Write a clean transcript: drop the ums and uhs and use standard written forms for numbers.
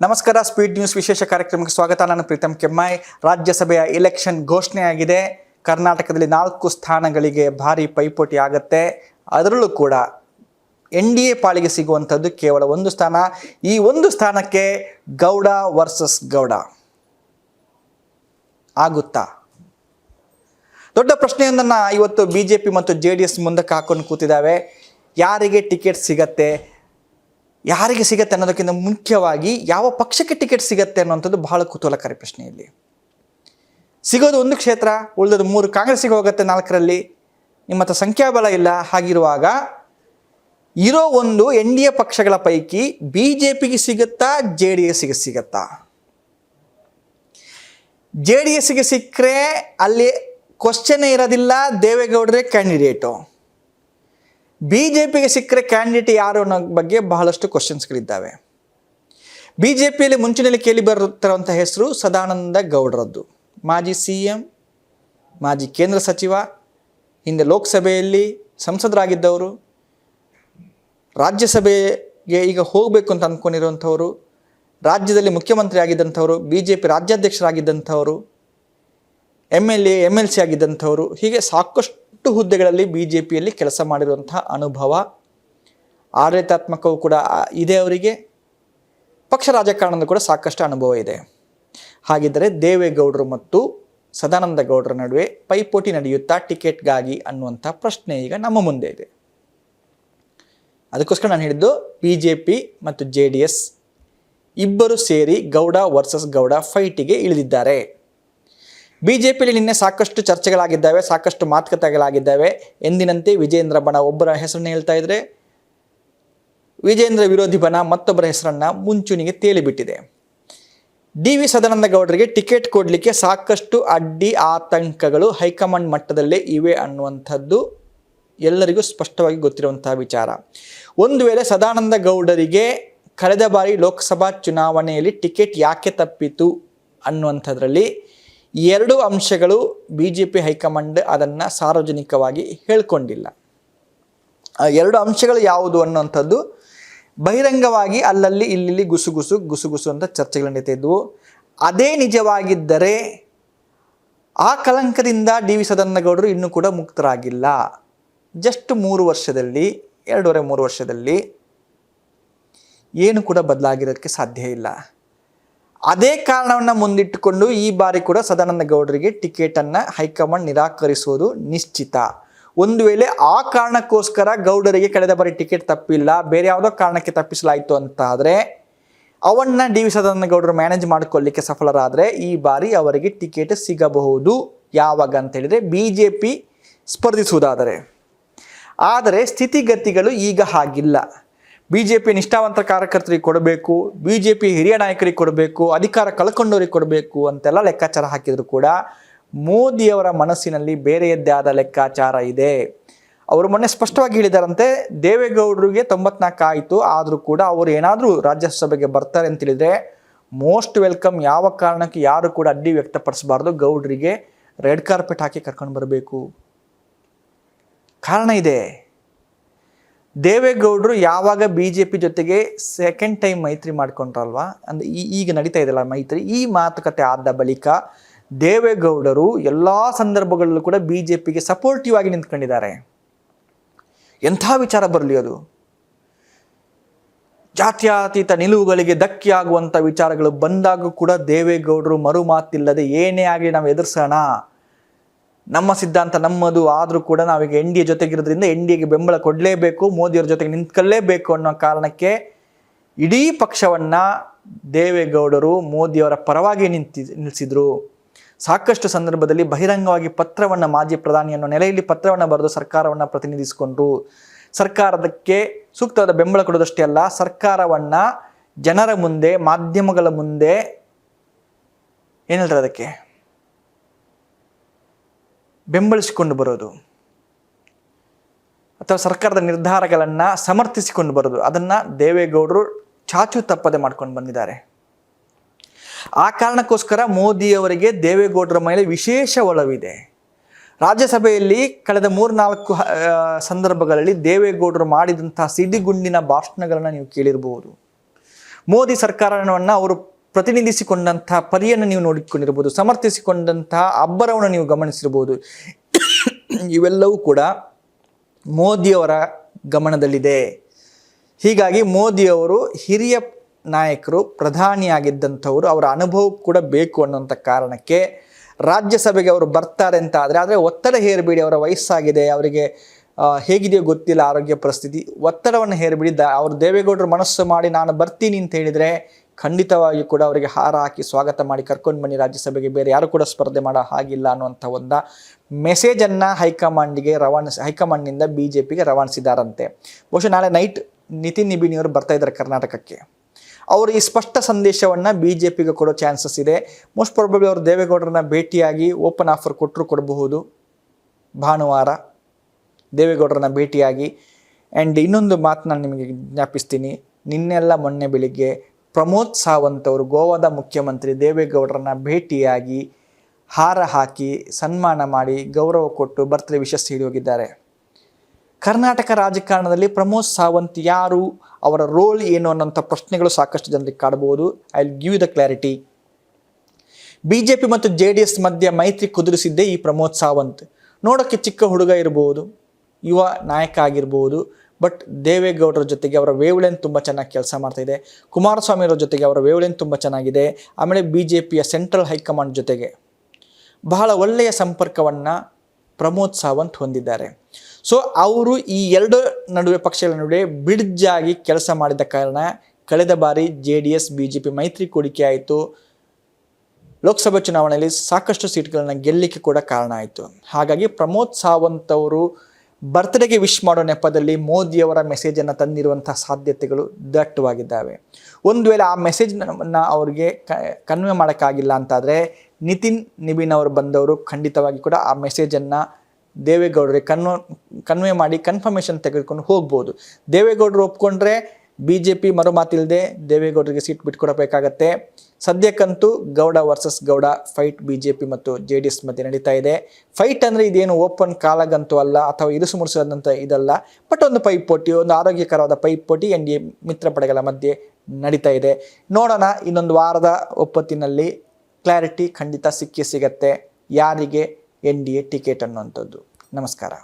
ನಮಸ್ಕಾರ. Speed news ವಿಶೇಷ ಕಾರ್ಯಕ್ರಮಕ್ಕೆ ಸ್ವಾಗತ. ನಾನು ಪ್ರೀತಮ್ ಕೆಮ್ಮಾಯಿ. ರಾಜ್ಯಸಭೆಯ ಎಲೆಕ್ಷನ್ ಘೋಷಣೆಯಾಗಿದೆ. ಕರ್ನಾಟಕದಲ್ಲಿ 4 ಸ್ಥಾನಗಳಿಗೆ ಭಾರಿ ಪೈಪೋಟಿ ಆಗುತ್ತೆ. ಅದರಲ್ಲೂ ಕೂಡ NDA ಪಾಲಿಗೆ ಸಿಗುವಂಥದ್ದು ಕೇವಲ 1 ಸ್ಥಾನ. ಈ 1 ಸ್ಥಾನಕ್ಕೆ ಗೌಡ ವರ್ಸಸ್ ಗೌಡ ಆಗುತ್ತಾ? ದೊಡ್ಡ ಪ್ರಶ್ನೆಯೊಂದನ್ನು ಇವತ್ತು BJP ಮತ್ತು JDS ಮುಂದಕ್ಕೆ ಹಾಕೊಂಡು ಕೂತಿದ್ದಾವೆ. ಯಾರಿಗೆ ಟಿಕೆಟ್ ಸಿಗತ್ತೆ, ಯಾರಿಗೆ ಸಿಗತ್ತೆ ಅನ್ನೋದಕ್ಕಿಂತ ಮುಖ್ಯವಾಗಿ ಯಾವ ಪಕ್ಷಕ್ಕೆ ಟಿಕೆಟ್ ಸಿಗತ್ತೆ ಅನ್ನೋಂಥದ್ದು ಬಹಳ ಕುತೂಹಲಕಾರಿ ಪ್ರಶ್ನೆ. ಇಲ್ಲಿ ಸಿಗೋದು 1 ಕ್ಷೇತ್ರ, ಉಳಿದದ್ದು 3 ಕಾಂಗ್ರೆಸ್ಸಿಗೆ ಹೋಗುತ್ತೆ. 4ರಲ್ಲಿ ನಿಮ್ಮ ಹತ್ರ ಸಂಖ್ಯಾಬಲ ಇಲ್ಲ. ಹಾಗಿರುವಾಗ ಇರೋ 1 NDA ಪಕ್ಷಗಳ ಪೈಕಿ BJPಗೆ ಸಿಗುತ್ತಾ, JDSಗೆ ಸಿಗುತ್ತಾ? JDSಗೆ ಸಿಕ್ಕರೆ ಅಲ್ಲಿ ಕ್ವಶನ್ನೇ ಇರೋದಿಲ್ಲ, ದೇವೇಗೌಡರೇ ಕ್ಯಾಂಡಿಡೇಟು. BJPಗೆ ಸಿಕ್ಕರೆ ಕ್ಯಾಂಡಿಡೇಟ್ ಯಾರು ಅನ್ನೋ ಬಗ್ಗೆ ಬಹಳಷ್ಟು ಕ್ವಶನ್ಸ್ಗಳಿದ್ದಾವೆ. BJPಯಲ್ಲಿ ಮುಂಚಿನಲ್ಲಿ ಕೇಳಿ ಬರುತ್ತಿರುವಂಥ ಹೆಸರು ಸದಾನಂದ ಗೌಡರದ್ದು. ಮಾಜಿ CM, ಮಾಜಿ ಕೇಂದ್ರ ಸಚಿವ, ಹಿಂದೆ ಲೋಕಸಭೆಯಲ್ಲಿ ಸಂಸದರಾಗಿದ್ದವರು, ರಾಜ್ಯಸಭೆಗೆ ಈಗ ಹೋಗಬೇಕು ಅಂತ ಅಂದ್ಕೊಂಡಿರುವಂಥವರು, ರಾಜ್ಯದಲ್ಲಿ ಮುಖ್ಯಮಂತ್ರಿ ಆಗಿದ್ದಂಥವರು, BJP ರಾಜ್ಯಾಧ್ಯಕ್ಷರಾಗಿದ್ದಂಥವರು, MLA MLC ಆಗಿದ್ದಂಥವರು, ಹೀಗೆ ಸಾಕಷ್ಟು ಹುದ್ದೆಗಳಲ್ಲಿ BJPಯಲ್ಲಿ ಕೆಲಸ ಮಾಡಿರುವಂತಹ ಅನುಭವ, ಆಡಳಿತಾತ್ಮಕವೂ ಕೂಡ ಇದೆ ಅವರಿಗೆ. ಪಕ್ಷ ರಾಜಕಾರಣದ ಕೂಡ ಸಾಕಷ್ಟು ಅನುಭವ ಇದೆ. ಹಾಗಿದ್ದರೆ ದೇವೇಗೌಡರು ಮತ್ತು ಸದಾನಂದ ಗೌಡರ ನಡುವೆ ಪೈಪೋಟಿ ನಡೆಯುತ್ತಾ ಟಿಕೆಟ್ಗಾಗಿ ಅನ್ನುವಂಥ ಪ್ರಶ್ನೆ ಈಗ ನಮ್ಮ ಮುಂದೆ ಇದೆ. ಅದಕ್ಕೋಸ್ಕರ ನಾನು ಹೇಳಿದ್ದು BJP ಮತ್ತು JDS ಇಬ್ಬರು ಸೇರಿ ಗೌಡ ವರ್ಸಸ್ ಗೌಡ ಫೈಟಿಗೆ ಇಳಿದಿದ್ದಾರೆ. BJPಯಲ್ಲಿ ನಿನ್ನೆ ಸಾಕಷ್ಟು ಚರ್ಚೆಗಳಾಗಿದ್ದಾವೆ, ಸಾಕಷ್ಟು ಮಾತುಕತೆಗಳಾಗಿದ್ದಾವೆ. ಎಂದಿನಂತೆ ವಿಜೇಂದ್ರ ಬಣ ಒಬ್ಬರ ಹೆಸರನ್ನು ಹೇಳ್ತಾ ಇದ್ರೆ, ವಿಜೇಂದ್ರ ವಿರೋಧಿ ಬಣ ಮತ್ತೊಬ್ಬರ ಹೆಸರನ್ನು ಮುಂಚೂಣಿಗೆ ತೇಲಿಬಿಟ್ಟಿದೆ. DV ಸದಾನಂದ ಗೌಡರಿಗೆ ಟಿಕೆಟ್ ಕೊಡಲಿಕ್ಕೆ ಸಾಕಷ್ಟು ಅಡ್ಡಿ ಆತಂಕಗಳು ಹೈಕಮಾಂಡ್ ಮಟ್ಟದಲ್ಲೇ ಇವೆ ಅನ್ನುವಂಥದ್ದು ಎಲ್ಲರಿಗೂ ಸ್ಪಷ್ಟವಾಗಿ ಗೊತ್ತಿರುವಂತಹ ವಿಚಾರ. ಒಂದು ವೇಳೆ ಸದಾನಂದ ಗೌಡರಿಗೆ ಕಳೆದ ಬಾರಿ ಲೋಕಸಭಾ ಚುನಾವಣೆಯಲ್ಲಿ ಟಿಕೆಟ್ ಯಾಕೆ ತಪ್ಪಿತು ಅನ್ನುವಂಥದ್ರಲ್ಲಿ 2 ಅಂಶಗಳು BJP ಹೈಕಮಾಂಡ್ ಅದನ್ನು ಸಾರ್ವಜನಿಕವಾಗಿ ಹೇಳ್ಕೊಂಡಿಲ್ಲ. ಆ 2 ಅಂಶಗಳು ಯಾವುದು ಅನ್ನುವಂಥದ್ದು ಬಹಿರಂಗವಾಗಿ ಅಲ್ಲಲ್ಲಿ ಇಲ್ಲಿ ಗುಸುಗುಸು ಅಂತ ಚರ್ಚೆಗಳು ನಡೀತಾ ಇದ್ವು. ಅದೇ ನಿಜವಾಗಿದ್ದರೆ ಆ ಕಳಂಕದಿಂದ DV ಸದಾನಂದ ಗೌಡರು ಇನ್ನೂ ಕೂಡ ಮುಕ್ತರಾಗಿಲ್ಲ. ಜಸ್ಟ್ 3 ವರ್ಷದಲ್ಲಿ, 2.5-3 ವರ್ಷದಲ್ಲಿ ಏನು ಕೂಡ ಬದಲಾಗಿರೋದಕ್ಕೆ ಸಾಧ್ಯ ಇಲ್ಲ. ಅದೇ ಕಾರಣವನ್ನು ಮುಂದಿಟ್ಟುಕೊಂಡು ಈ ಬಾರಿ ಕೂಡ ಸದಾನಂದ ಗೌಡರಿಗೆ ಟಿಕೆಟನ್ನು ಹೈಕಮಾಂಡ್ ನಿರಾಕರಿಸುವುದು ನಿಶ್ಚಿತ. ಒಂದು ವೇಳೆ ಆ ಕಾರಣಕ್ಕೋಸ್ಕರ ಗೌಡರಿಗೆ ಕಳೆದ ಬಾರಿ ಟಿಕೆಟ್ ತಪ್ಪಿಲ್ಲ, ಬೇರೆ ಯಾವುದೋ ಕಾರಣಕ್ಕೆ ತಪ್ಪಿಸಲಾಯಿತು ಅಂತ ಆದರೆ ಅವನ್ನ DV ಸದಾನಂದ ಗೌಡರು ಮ್ಯಾನೇಜ್ ಮಾಡಿಕೊಳ್ಳಿಕ್ಕೆ ಸಫಲರಾದರೆ ಈ ಬಾರಿ ಅವರಿಗೆ ಟಿಕೆಟ್ ಸಿಗಬಹುದು. ಯಾವಾಗ ಅಂತ ಹೇಳಿದರೆ BJP ಸ್ಪರ್ಧಿಸುವುದಾದರೆ. ಆದರೆ ಸ್ಥಿತಿಗತಿಗಳು ಈಗ ಹಾಗಿಲ್ಲ. BJP ನಿಷ್ಠಾವಂತ ಕಾರ್ಯಕರ್ತರಿಗೆ ಕೊಡಬೇಕು, BJP ಹಿರಿಯ ನಾಯಕರಿಗೆ ಕೊಡಬೇಕು, ಅಧಿಕಾರ ಕಳ್ಕೊಂಡವರಿಗೆ ಕೊಡಬೇಕು ಅಂತೆಲ್ಲ ಲೆಕ್ಕಾಚಾರ ಹಾಕಿದ್ರು ಕೂಡ ಮೋದಿಯವರ ಮನಸ್ಸಿನಲ್ಲಿ ಬೇರೆಯದ್ದೇ ಆದ ಲೆಕ್ಕಾಚಾರ ಇದೆ. ಅವರು ಮೊನ್ನೆ ಸ್ಪಷ್ಟವಾಗಿ ಹೇಳಿದಾರಂತೆ, ದೇವೇಗೌಡರಿಗೆ 94 ಆಯಿತು, ಆದರೂ ಕೂಡ ಅವರು ಏನಾದರೂ ರಾಜ್ಯಸಭೆಗೆ ಬರ್ತಾರೆ ಅಂತ ಹೇಳಿದರೆ ಮೋಸ್ಟ್ ವೆಲ್ಕಮ್. ಯಾವ ಕಾರಣಕ್ಕೆ ಯಾರು ಕೂಡ ಅಡ್ಡಿ ವ್ಯಕ್ತಪಡಿಸಬಾರ್ದು, ಗೌಡರಿಗೆ ರೆಡ್ ಕಾರ್ಪೆಟ್ ಹಾಕಿ ಕರ್ಕೊಂಡು ಬರಬೇಕು. ಕಾರಣ ಇದೆ. ದೇವೇಗೌಡರು ಯಾವಾಗ BJP ಜೊತೆಗೆ ಸೆಕೆಂಡ್ ಟೈಮ್ ಮೈತ್ರಿ ಮಾಡ್ಕೊಂಡ್ರಲ್ವಾ, ಅಂದರೆ ಈಗ ನಡೀತಾ ಇದೆಯಲ್ಲ ಮೈತ್ರಿ, ಈ ಮಾತುಕತೆ ಆದ ಬಳಿಕ ದೇವೇಗೌಡರು ಎಲ್ಲ ಸಂದರ್ಭಗಳಲ್ಲೂ ಕೂಡ BJPಗೆ ಸಪೋರ್ಟಿವ್ ಆಗಿ ನಿಂತ್ಕೊಂಡಿದ್ದಾರೆ. ಎಂಥ ವಿಚಾರ ಬರಲಿ ಅದು, ಜಾತ್ಯತೀತ ನಿಲುವುಗಳಿಗೆ ಧಕ್ಕೆಯಾಗುವಂಥ ವಿಚಾರಗಳು ಬಂದಾಗ ಕೂಡ ದೇವೇಗೌಡರು ಮರು ಮಾತಿಲ್ಲದೆ ಏನೇ ಆಗಲಿ ನಾವು ಎದುರಿಸೋಣ, ನಮ್ಮ ಸಿದ್ಧಾಂತ ನಮ್ಮದು, ಆದರೂ ಕೂಡ ನಾವೀಗ NDA ಜೊತೆಗಿರೋದ್ರಿಂದ NDAಗೆ ಬೆಂಬಲ ಕೊಡಲೇಬೇಕು, ಮೋದಿಯವ್ರ ಜೊತೆಗೆ ನಿಂತ್ಕೊಳ್ಳೇಬೇಕು ಅನ್ನೋ ಕಾರಣಕ್ಕೆ ಇಡೀ ಪಕ್ಷವನ್ನು ದೇವೇಗೌಡರು ಮೋದಿಯವರ ಪರವಾಗಿ ನಿಲ್ಲಿಸಿದರು. ಸಾಕಷ್ಟು ಸಂದರ್ಭದಲ್ಲಿ ಬಹಿರಂಗವಾಗಿ ಪತ್ರವನ್ನು, ಮಾಜಿ ಪ್ರಧಾನಿ ಅನ್ನೋ ನೆಲೆಯಲ್ಲಿ ಪತ್ರವನ್ನು ಬರೆದು ಸರ್ಕಾರವನ್ನು ಪ್ರತಿನಿಧಿಸಿಕೊಂಡ್ರು. ಸರ್ಕಾರದಕ್ಕೆ ಸೂಕ್ತವಾದ ಬೆಂಬಲ ಕೊಡೋದಷ್ಟೇ ಅಲ್ಲ, ಸರ್ಕಾರವನ್ನು ಜನರ ಮುಂದೆ, ಮಾಧ್ಯಮಗಳ ಮುಂದೆ ಏನು ಹೇಳ್ತಾರೆ ಅದಕ್ಕೆ ಬೆಂಬಲಿಸಿಕೊಂಡು ಬರೋದು, ಅಥವಾ ಸರ್ಕಾರದ ನಿರ್ಧಾರಗಳನ್ನು ಸಮರ್ಥಿಸಿಕೊಂಡು ಬರೋದು, ಅದನ್ನು ದೇವೇಗೌಡರು ಚಾಚು ತಪ್ಪದೆ ಮಾಡ್ಕೊಂಡು ಬಂದಿದ್ದಾರೆ. ಆ ಕಾರಣಕ್ಕೋಸ್ಕರ ಮೋದಿಯವರಿಗೆ ದೇವೇಗೌಡರ ಮೇಲೆ ವಿಶೇಷ ಒಲವಿದೆ. ರಾಜ್ಯಸಭೆಯಲ್ಲಿ ಕಳೆದ 3-4 ಸಂದರ್ಭಗಳಲ್ಲಿ ದೇವೇಗೌಡರು ಮಾಡಿದಂತಹ ಸಿಡಿಗುಂಡಿನ ಭಾಷಣಗಳನ್ನು ನೀವು ಕೇಳಿರಬಹುದು. ಮೋದಿ ಸರ್ಕಾರವನ್ನು ಅವರು ಪ್ರತಿನಿಧಿಸಿಕೊಂಡಂತಹ ಪರಿಯನ್ನು ನೀವು ನೋಡಿಕೊಂಡಿರ್ಬೋದು, ಸಮರ್ಥಿಸಿಕೊಂಡಂತಹ ಅಬ್ಬರವನ್ನು ನೀವು ಗಮನಿಸಿರ್ಬೋದು. ಇವೆಲ್ಲವೂ ಕೂಡ ಮೋದಿಯವರ ಗಮನದಲ್ಲಿದೆ. ಹೀಗಾಗಿ ಮೋದಿಯವರು ಹಿರಿಯ ನಾಯಕರು, ಪ್ರಧಾನಿಯಾಗಿದ್ದಂಥವರು, ಅವರ ಅನುಭವ ಕೂಡ ಬೇಕು ಅನ್ನೋಂಥ ಕಾರಣಕ್ಕೆ ರಾಜ್ಯಸಭೆಗೆ ಅವರು ಬರ್ತಾರೆ ಅಂತ ಆದರೆ ಒತ್ತಡ ಹೇರಬೇಡಿ, ಅವರ ವಯಸ್ಸಾಗಿದೆ, ಅವರಿಗೆ ಹೇಗಿದೆಯೋ ಗೊತ್ತಿಲ್ಲ ಆರೋಗ್ಯ ಪರಿಸ್ಥಿತಿ, ಒತ್ತಡವನ್ನು ಹೇರಬೇಡಿ. ಅವರು ದೇವೇಗೌಡರು ಮನಸ್ಸು ಮಾಡಿ ನಾನು ಬರ್ತೀನಿ ಅಂತ ಹೇಳಿದರೆ ಖಂಡಿತವಾಗಿ ಕೂಡ ಅವರಿಗೆ ಹಾರ ಹಾಕಿ ಸ್ವಾಗತ ಮಾಡಿ ಕರ್ಕೊಂಡು ಬನ್ನಿ ರಾಜ್ಯಸಭೆಗೆ, ಬೇರೆ ಯಾರು ಕೂಡ ಸ್ಪರ್ಧೆ ಮಾಡೋ ಹಾಗಿಲ್ಲ ಅನ್ನುವಂಥ ಒಂದು ಮೆಸೇಜನ್ನು ಹೈಕಮಾಂಡ್ನಿಂದ BJPಗೆ ರವಾನಿಸಿದ್ದಾರಂತೆ. ಬಹುಶಃ ನಾಳೆ ನೈಟ್ ನಿತಿನ್ ನಿಬಿಣಿಯವರು ಬರ್ತಾ ಇದ್ದಾರೆ ಕರ್ನಾಟಕಕ್ಕೆ. ಅವರು ಈ ಸ್ಪಷ್ಟ ಸಂದೇಶವನ್ನು BJPಗೆ ಕೊಡೋ ಚಾನ್ಸಸ್ ಇದೆ. ಮೋಸ್ಟ್ ಪ್ರಾಬಬ್ಲಿ ಅವರು ದೇವೇಗೌಡರನ್ನ ಭೇಟಿಯಾಗಿ ಓಪನ್ ಆಫರ್ ಕೊಡಬಹುದು ಭಾನುವಾರ, ದೇವೇಗೌಡರನ್ನ ಭೇಟಿಯಾಗಿ. ಆ್ಯಂಡ್ ಇನ್ನೊಂದು ಮಾತು ನಾನು ನಿಮಗೆ ಜ್ಞಾಪಿಸ್ತೀನಿ. ಮೊನ್ನೆ ಬೆಳಿಗ್ಗೆ ಪ್ರಮೋದ್ ಸಾವಂತ್ ಅವರು ಗೋವಾದ ಮುಖ್ಯಮಂತ್ರಿ ದೇವೇಗೌಡರನ್ನ ಭೇಟಿಯಾಗಿ ಹಾರ ಹಾಕಿ ಸನ್ಮಾನ ಮಾಡಿ ಗೌರವ ಕೊಟ್ಟು ಬರ್ತ್ಡೇ ವಿಶಸ್ ಹೇಳಿ ಹೋಗಿದ್ದಾರೆ. ಕರ್ನಾಟಕ ರಾಜಕಾರಣದಲ್ಲಿ ಪ್ರಮೋದ್ ಸಾವಂತ್ ಯಾರು, ಅವರ ರೋಲ್ ಏನು ಅನ್ನೋಂಥ ಪ್ರಶ್ನೆಗಳು ಸಾಕಷ್ಟು ಜನರಿಗೆ ಕಾಡಬಹುದು. I will give you the clarity. BJP ಮತ್ತು JDS ಮಧ್ಯೆ ಮೈತ್ರಿ ಕುದುರಿಸಿದ್ದೇ ಈ ಪ್ರಮೋದ್ ಸಾವಂತ್. ನೋಡೋಕ್ಕೆ ಚಿಕ್ಕ ಹುಡುಗ ಇರ್ಬೋದು, ಯುವ ನಾಯಕ ಆಗಿರ್ಬೋದು, ಬಟ್ ದೇವೇಗೌಡರ ಜೊತೆಗೆ ಅವರ ವೇವ್ಲೆಂತ್ ತುಂಬ ಚೆನ್ನಾಗಿ ಕೆಲಸ ಮಾಡ್ತಾಯಿದೆ. ಕುಮಾರಸ್ವಾಮಿ ಅವರ ಜೊತೆಗೆ ಅವರ ವೇವ್ಲೆಂತ್ ತುಂಬ ಚೆನ್ನಾಗಿದೆ. ಆಮೇಲೆ BJPಯ ಸೆಂಟ್ರಲ್ ಹೈಕಮಾಂಡ್ ಜೊತೆಗೆ ಬಹಳ ಒಳ್ಳೆಯ ಸಂಪರ್ಕವನ್ನು ಪ್ರಮೋದ್ ಸಾವಂತ್ ಹೊಂದಿದ್ದಾರೆ. ಸೊ ಅವರು ಈ ಎರಡು ಪಕ್ಷಗಳ ನಡುವೆ ಬ್ರಿಡ್ಜ್ ಆಗಿ ಕೆಲಸ ಮಾಡಿದ ಕಾರಣ ಕಳೆದ ಬಾರಿ JDS BJP ಮೈತ್ರಿ ಕೂಡಿಕೆ ಆಯಿತು. ಲೋಕಸಭಾ ಚುನಾವಣೆಯಲ್ಲಿ ಸಾಕಷ್ಟು ಸೀಟ್ಗಳನ್ನು ಗೆಲ್ಲಲಿಕ್ಕೆ ಕೂಡ ಕಾರಣ ಆಯಿತು. ಹಾಗಾಗಿ ಪ್ರಮೋದ್ ಸಾವಂತ್ ಅವರು ಬರ್ತ್ಡೇಗೆ ವಿಶ್ ಮಾಡೋ ನೆಪದಲ್ಲಿ ಮೋದಿಯವರ ಮೆಸೇಜನ್ನು ತಂದಿರುವಂಥ ಸಾಧ್ಯತೆಗಳು ದಟ್ಟವಾಗಿದ್ದಾವೆ. ಒಂದು ವೇಳೆ ಆ ಮೆಸೇಜ್ನ ಅವ್ರಿಗೆ ಕನ್ವೆ ಮಾಡೋಕ್ಕಾಗಿಲ್ಲ ಅಂತಾದರೆ ನಿತಿನ್ ನಿಬಿನ್ ಅವರು ಬಂದವರು ಖಂಡಿತವಾಗಿ ಕೂಡ ಆ ಮೆಸೇಜನ್ನು ದೇವೇಗೌಡರಿಗೆ ಕನ್ವೆ ಮಾಡಿ ಕನ್ಫರ್ಮೇಷನ್ ತೆಗೆದುಕೊಂಡು ಹೋಗ್ಬೋದು. ದೇವೇಗೌಡರು ಒಪ್ಕೊಂಡ್ರೆ BJP ಮರು ಮಾತಿಲ್ಲದೆ ದೇವೇಗೌಡರಿಗೆ ಸೀಟ್ ಬಿಟ್ಕೊಡಬೇಕಾಗತ್ತೆ. ಸದ್ಯಕ್ಕಂತೂ Gowda versus Gowda fight BJP ಮತ್ತು JDS ಮಧ್ಯೆ ನಡೀತಾ ಇದೆ. ಫೈಟ್ ಅಂದರೆ ಇದೇನು ಓಪನ್ ಕಾಲಗಂತೂ ಅಲ್ಲ ಅಥವಾ ಇರುಸು ಮುರುಸಾದಂಥ ಇದಲ್ಲ, ಬಟ್ ಒಂದು ಪೈಪೋಟಿ, ಒಂದು ಆರೋಗ್ಯಕರವಾದ ಪೈಪೋಟಿ NDA ಮಿತ್ರ ಪಡೆಗಳ ಮಧ್ಯೆ ನಡೀತಾ ಇದೆ. ನೋಡೋಣ, ಇನ್ನೊಂದು ವಾರದ ಒಪ್ಪತ್ತಿನಲ್ಲಿ ಕ್ಲಾರಿಟಿ ಖಂಡಿತ ಸಿಕ್ಕೇ ಸಿಗತ್ತೆ ಯಾರಿಗೆ NDA ಟಿಕೆಟ್ ಅನ್ನುವಂಥದ್ದು. ನಮಸ್ಕಾರ.